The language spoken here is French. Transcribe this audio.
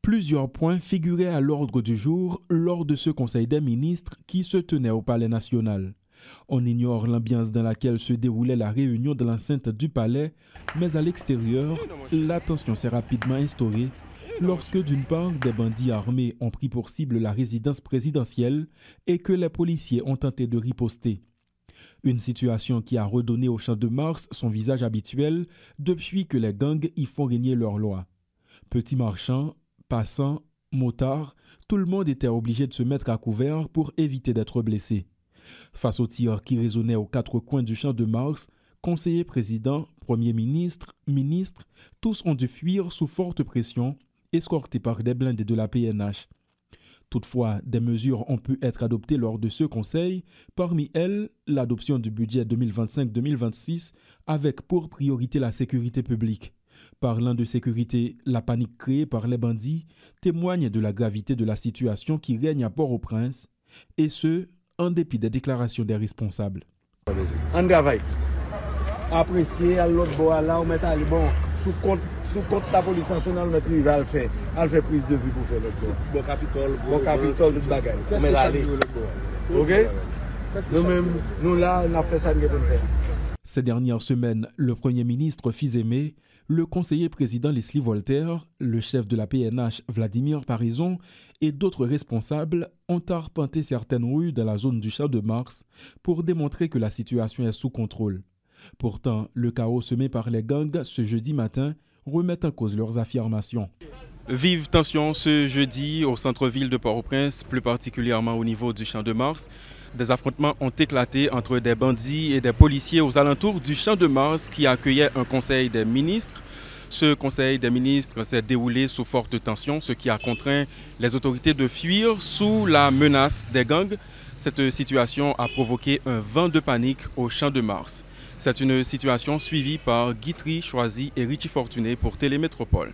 Plusieurs points figuraient à l'ordre du jour lors de ce Conseil des ministres qui se tenait au Palais national. On ignore l'ambiance dans laquelle se déroulait la réunion de l'enceinte du palais, mais à l'extérieur, la tension s'est rapidement instaurée lorsque d'une part des bandits armés ont pris pour cible la résidence présidentielle et que les policiers ont tenté de riposter. Une situation qui a redonné au Champ de Mars son visage habituel depuis que les gangs y font régner leur loi. Petits marchands, passants, motards, tout le monde était obligé de se mettre à couvert pour éviter d'être blessé. Face aux tirs qui résonnaient aux quatre coins du Champ de Mars, conseillers présidents, premiers ministres, ministres, tous ont dû fuir sous forte pression, escortés par des blindés de la PNH. Toutefois, des mesures ont pu être adoptées lors de ce conseil, parmi elles l'adoption du budget 2025-2026 avec pour priorité la sécurité publique. Parlant de sécurité, la panique créée par les bandits témoigne de la gravité de la situation qui règne à Port-au-Prince, et ce, en dépit des déclarations des responsables. On travaille. Apprécier à l'autre bois là, on met à bon sous compte la police nationale, notre rival fait prise de vue pour faire l'autre bois. Bon Capitole, toute bagaille. On met aller. OK? Nous-mêmes, nous là, on a fait ça, nous devons faire. Ces dernières semaines, le Premier ministre Fils-Aimé, le conseiller président Leslie Voltaire, le chef de la PNH Vladimir Parizon et d'autres responsables ont arpenté certaines rues de la zone du Champ de Mars pour démontrer que la situation est sous contrôle. Pourtant, le chaos semé par les gangs ce jeudi matin remet en cause leurs affirmations. Vive tension ce jeudi au centre-ville de Port-au-Prince, plus particulièrement au niveau du Champ de Mars. Des affrontements ont éclaté entre des bandits et des policiers aux alentours du Champ de Mars qui accueillait un conseil des ministres. Ce conseil des ministres s'est déroulé sous forte tension, ce qui a contraint les autorités de fuir sous la menace des gangs. Cette situation a provoqué un vent de panique au Champ de Mars. C'est une situation suivie par Guitry Choisy et Richie Fortuné pour Télémétropole.